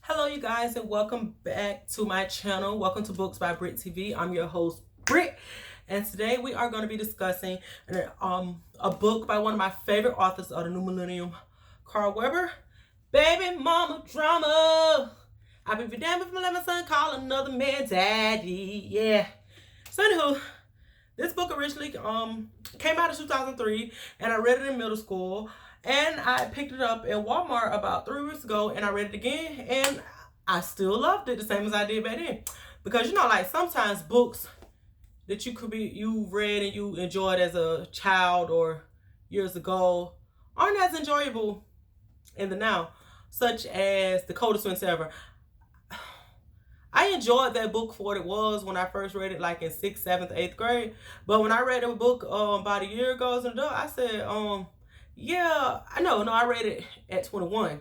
Hello you guys and welcome back to my channel. Welcome to Booksxbritt TV. I'm your host Britt, and today we are going to be discussing a book by one of my favorite authors of the new millennium, Carl Weber, Baby Mama Drama. I be damned if my son call another man daddy. Yeah. So anywho, this book originally came out in 2003 and I read it in middle school. And I picked it up in Walmart about 3 weeks ago and I read it again and I still loved it the same as I did back then. Because like sometimes books that you read and you enjoyed as a child or years ago aren't as enjoyable in the now, such as The Coldest Winter Ever. I enjoyed that book for what it was when I first read it, like in 6th, 7th, 8th grade. But when I read the book about a year ago as an adult, I said, yeah, I read it at 21.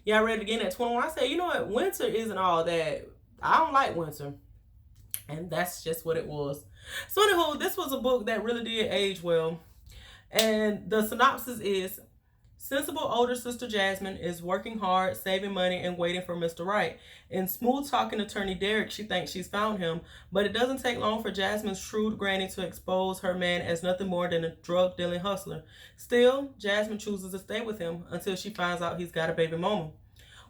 Yeah, I read it again at 21. I said, you know what, winter isn't all that. I don't like winter. And that's just what it was. So anywho, this was a book that really did age well. And the synopsis is, sensible older sister Jasmine is working hard, saving money, and waiting for Mr. Right. In smooth-talking attorney Derrick, she thinks she's found him, but it doesn't take long for Jasmine's shrewd granny to expose her man as nothing more than a drug-dealing hustler. Still, Jasmine chooses to stay with him until she finds out he's got a baby mama.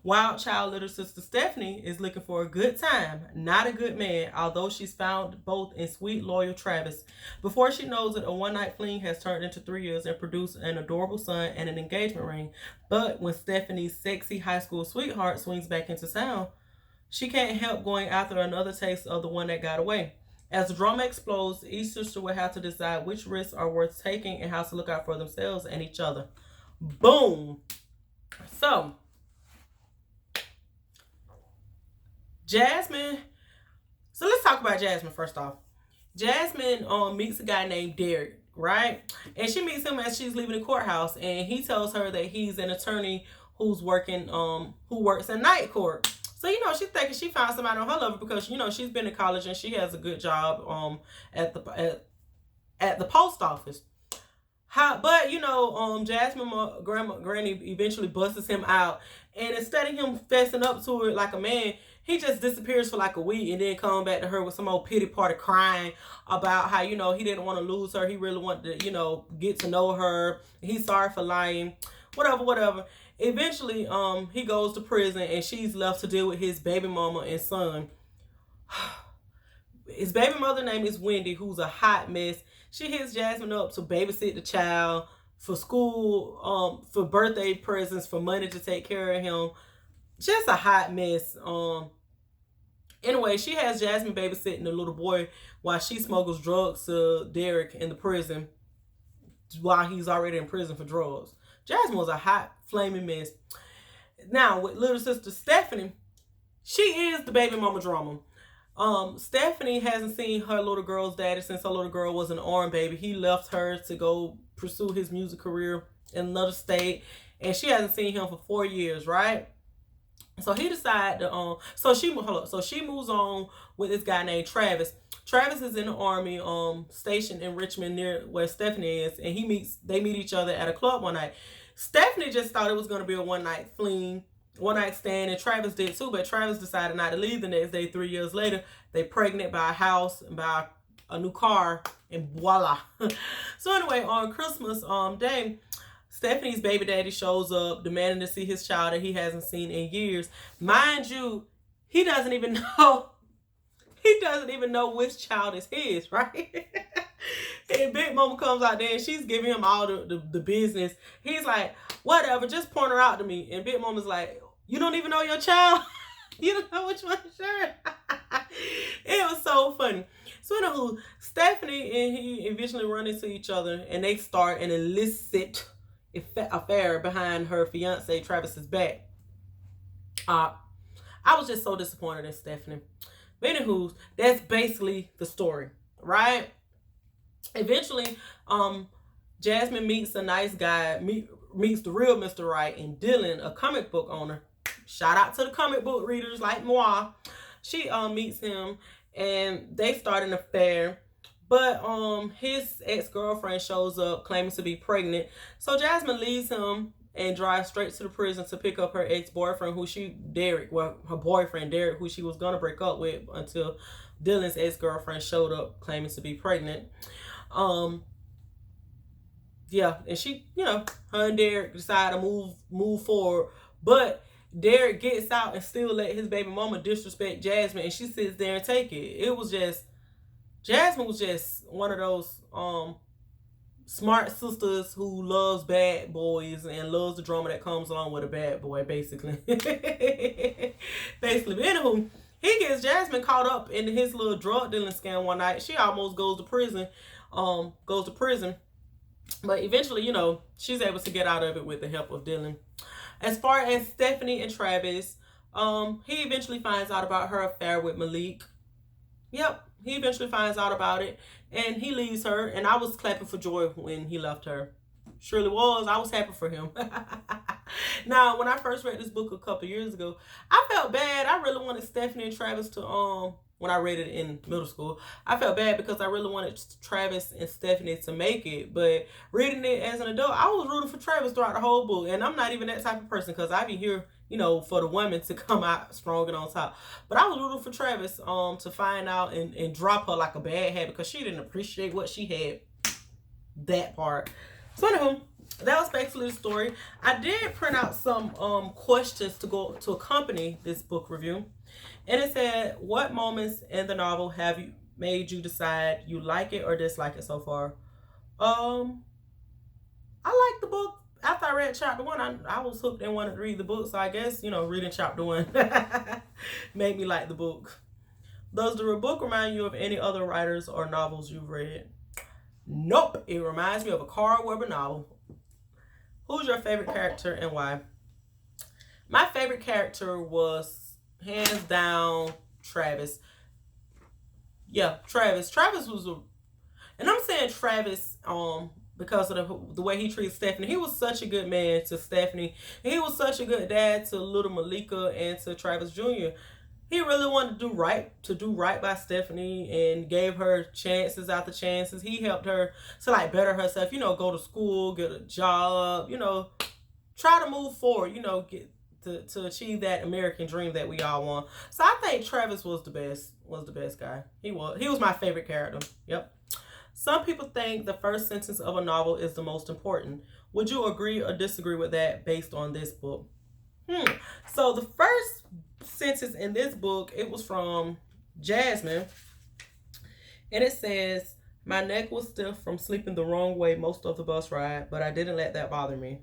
Wild child little sister Stephanie is looking for a good time, not a good man, although she's found both in sweet, loyal Travis. Before she knows it, a one-night fling has turned into 3 years and produced an adorable son and an engagement ring. But when Stephanie's sexy high school sweetheart swings back into town, she can't help going after another taste of the one that got away. As the drama explodes, each sister will have to decide which risks are worth taking and how to look out for themselves and each other. Boom! So, Jasmine. So let's talk about Jasmine first off. Jasmine meets a guy named Derrick, right? And she meets him as she's leaving the courthouse, and he tells her that he's an attorney who works in night court. So she's thinking she found somebody on her level because she's been in college and she has a good job at the post office. But Jasmine granny eventually busts him out, and instead of him fessing up to it like a man, he just disappears for like a week and then come back to her with some old pity party crying about how, he didn't want to lose her. He really wanted to, get to know her. He's sorry for lying, whatever. Eventually, he goes to prison and she's left to deal with his baby mama and son. His baby mother name is Wendy, who's a hot mess. She hits Jasmine up to babysit the child, for school, for birthday presents, for money to take care of him. Just a hot mess. Anyway, she has Jasmine babysitting the little boy while she smuggles drugs to Derrick in the prison while he's already in prison for drugs. Jasmine was a hot, flaming mess. Now, with little sister Stephanie, she is the baby mama drama. Stephanie hasn't seen her little girl's daddy since her little girl was an arm baby. He left her to go pursue his music career in another state, and she hasn't seen him for 4 years, right? So he decided to so she moves on with this guy named Travis. Travis is in the army, stationed in Richmond near where Stephanie is, and they meet each other at a club one night. Stephanie just thought it was gonna be a one-night fling, one-night stand, and Travis did too, but Travis decided not to leave the next day. 3 years later, they pregnant by a house and by a new car, and voila. So anyway, on Christmas Day, Stephanie's baby daddy shows up demanding to see his child that he hasn't seen in years. Mind you, he doesn't even know which child is his, right? And Big Mama comes out there and she's giving him all the business. He's like, whatever, just point her out to me. And Big Mama's like, you don't even know your child? You don't know which one? Sure. It was so funny. So anywho, Stephanie and he eventually run into each other and they start an illicit affair behind her fiance Travis's back. I was just so disappointed in Stephanie. But anywho, that's basically the story, right? Eventually, Jasmine meets a nice guy, meets the real Mr. Right, and Dylan, a comic book owner. Shout out to the comic book readers like moi. She meets him and they start an affair. But his ex-girlfriend shows up claiming to be pregnant. So Jasmine leaves him and drive straight to the prison to pick up her ex-boyfriend, Derrick, her boyfriend Derrick, who she was gonna break up with until Dylan's ex-girlfriend showed up claiming to be pregnant. Yeah, and she, her and Derrick decide to move forward, but Derrick gets out and still let his baby mama disrespect Jasmine, and she sits there and take it. It was just, Jasmine was just one of those smart sisters who loves bad boys and loves the drama that comes along with a bad boy, basically. Basically, but anywho, he gets Jasmine caught up in his little drug dealing scam one night. She almost goes to prison. But eventually, she's able to get out of it with the help of Dylan. As far as Stephanie and Travis, he eventually finds out about her affair with Malik. Yep, he eventually finds out about it, and he leaves her, and I was clapping for joy when he left her. Surely was. I was happy for him. Now, when I first read this book a couple years ago, I felt bad. I really wanted Stephanie and Travis to, when I read it in middle school, I felt bad because I really wanted Travis and Stephanie to make it. But reading it as an adult, I was rooting for Travis throughout the whole book. And I'm not even that type of person because I be here, for the women to come out strong and on top. But I was rooting for Travis to find out and drop her like a bad habit because she didn't appreciate what she had. That part. So anywho, that was basically the story. I did print out some questions to accompany this book review. And it said, what moments in the novel have you made you decide you like it or dislike it so far? I liked the book. After I read chapter 1, I was hooked and wanted to read the book. So I guess, reading chapter 1 made me like the book. Does the book remind you of any other writers or novels you've read? Nope. It reminds me of a Carl Weber novel. Who's your favorite character and why? My favorite character was hands down Travis. Yeah, Travis. Travis was and I'm saying Travis because of the way he treats Stephanie. He was such a good man to Stephanie. He was such a good dad to little Malika and to Travis Jr. He really wanted to do right by Stephanie and gave her chances after chances. He helped her to better herself, go to school, get a job, try to move forward, get to achieve that American dream that we all want. So I think Travis was the best guy. He was my favorite character. Yep. Some people think the first sentence of a novel is the most important. Would you agree or disagree with that based on this book? So the first sentence in this book, it was from Jasmine, and it says, my neck was stiff from sleeping the wrong way most of the bus ride, but I didn't let that bother me.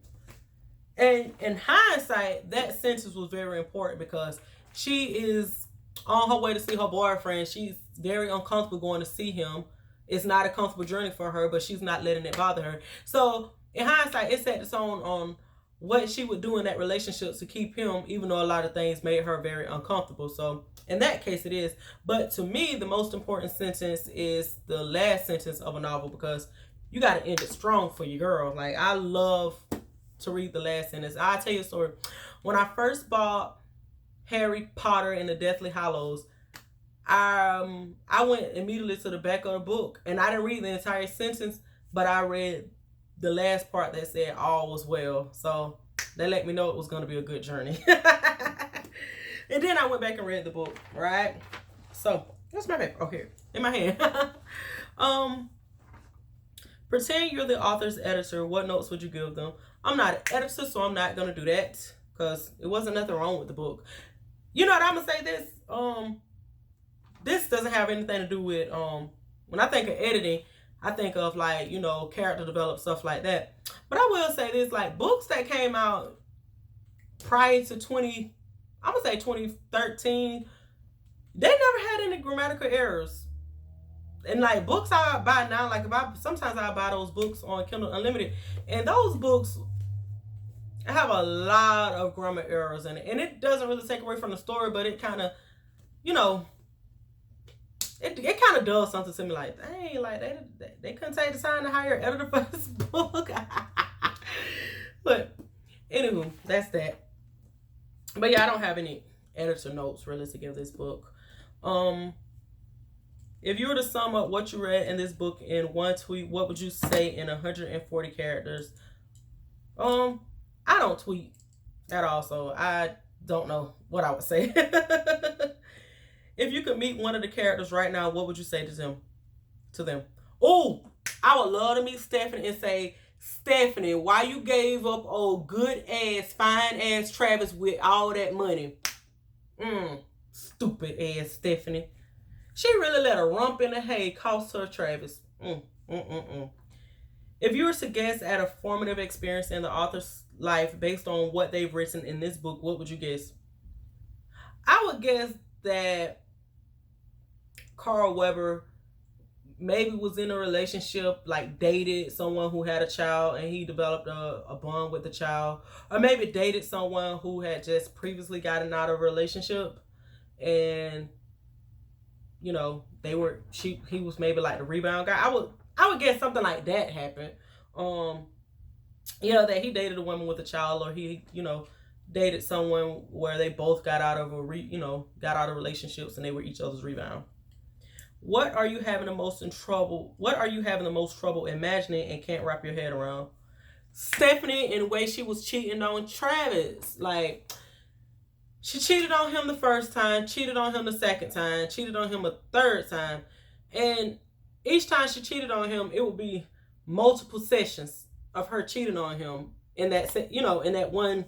And in hindsight, that sentence was very important because she is on her way to see her boyfriend. She's very uncomfortable going to see him. It's not a comfortable journey for her, but she's not letting it bother her. So in hindsight, it set the tone on what she would do in that relationship to keep him, even though a lot of things made her very uncomfortable. So in that case, it is. But to me, the most important sentence is the last sentence of a novel because you got to end it strong for your girl. I love to read the last sentence. I'll tell you a story. When I first bought Harry Potter and the Deathly Hallows, I went immediately to the back of the book, and I didn't read the entire sentence, but I read the last part that said all was well. So they let me know it was going to be a good journey. And then I went back and read the book, right? So that's my paper. Okay, in my hand. Pretend you're the author's editor. What notes would you give them? I'm not an editor, so I'm not going to do that because it wasn't nothing wrong with the book. You know what, I'm going to say this. This doesn't have anything to do with, when I think of editing, I think of character development, stuff like that. But I will say this, books that came out prior to 2013, they never had any grammatical errors. And books I buy now, sometimes I buy those books on Kindle Unlimited, and those books have a lot of grammar errors in it. And it doesn't really take away from the story, but it kind of, it kind of does something to me dang, they couldn't take the time to hire an editor for this book. But anywho, that's that. But yeah, I don't have any editor notes really to give this book. If you were to sum up what you read in this book in one tweet, what would you say in 140 characters? I I don't tweet at all, so I don't know what I would say. If you could meet one of the characters right now, what would you say to them? Oh, I would love to meet Stephanie and say, Stephanie, why you gave up old good ass, fine ass Travis with all that money? Stupid ass Stephanie. She really let a rump in the hay cost her Travis. If you were to guess at a formative experience in the author's life based on what they've written in this book, what would you guess? I would guess that Carl Weber maybe was in a relationship, like dated someone who had a child and he developed a bond with the child, or maybe dated someone who had just previously gotten out of a relationship, and you know he was maybe like the rebound guy. I would guess something like that happened. That he dated a woman with a child, or he dated someone where they both got out of relationships and they were each other's rebound. What are you having the most trouble imagining and can't wrap your head around? Stephanie, in the way she was cheating on Travis. Like, she cheated on him the first time, cheated on him the second time, cheated on him a third time. And each time she cheated on him, it would be multiple sessions of her cheating on him in that, in that one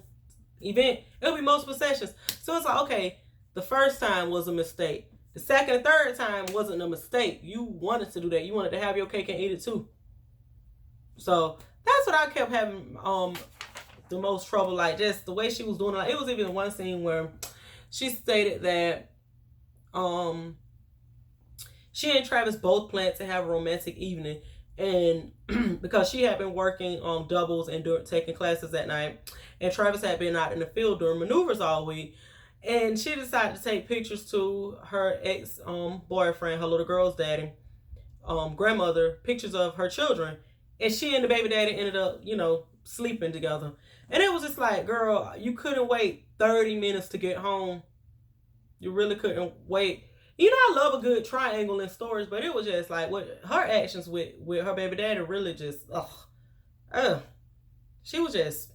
event. It would be multiple sessions. So it's like, okay, the first time was a mistake. The second and third time wasn't a mistake. You wanted to do that. You wanted to have your cake and eat it too. So that's what I kept having the most trouble. Like, just the way she was doing it. Like, it was even one scene where she stated that she and Travis both planned to have a romantic evening, and because she had been working on doubles and taking classes at night, and Travis had been out in the field doing maneuvers all week. And she decided to take pictures to her ex boyfriend, her little girl's daddy, grandmother, pictures of her children. And she and the baby daddy ended up, sleeping together. And it was just like, girl, you couldn't wait 30 minutes to get home. You really couldn't wait. I love a good triangle in stories, but it was just like what her actions with her baby daddy really just, she was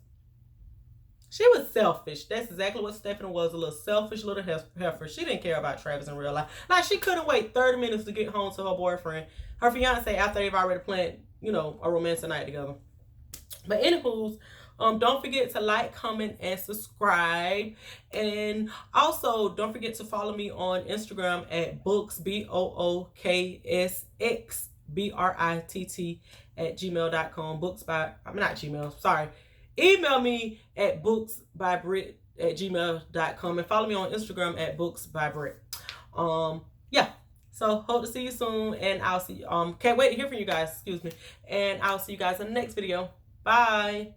selfish. That's exactly what Stephanie was, a little selfish little heifer. She didn't care about Travis in real life. Like, she couldn't wait 30 minutes to get home to her boyfriend, her fiance, after they've already planned, a romantic night together. But anywho, don't forget to like, comment, and subscribe. And also, don't forget to follow me on Instagram at Books, BOOKSXBRITT @gmail.com. Email me at booksbybrit@gmail.com and follow me on Instagram at booksbybrit. So hope to see you soon, and I'll see can't wait to hear from you guys, and I'll see you guys in the next video. Bye.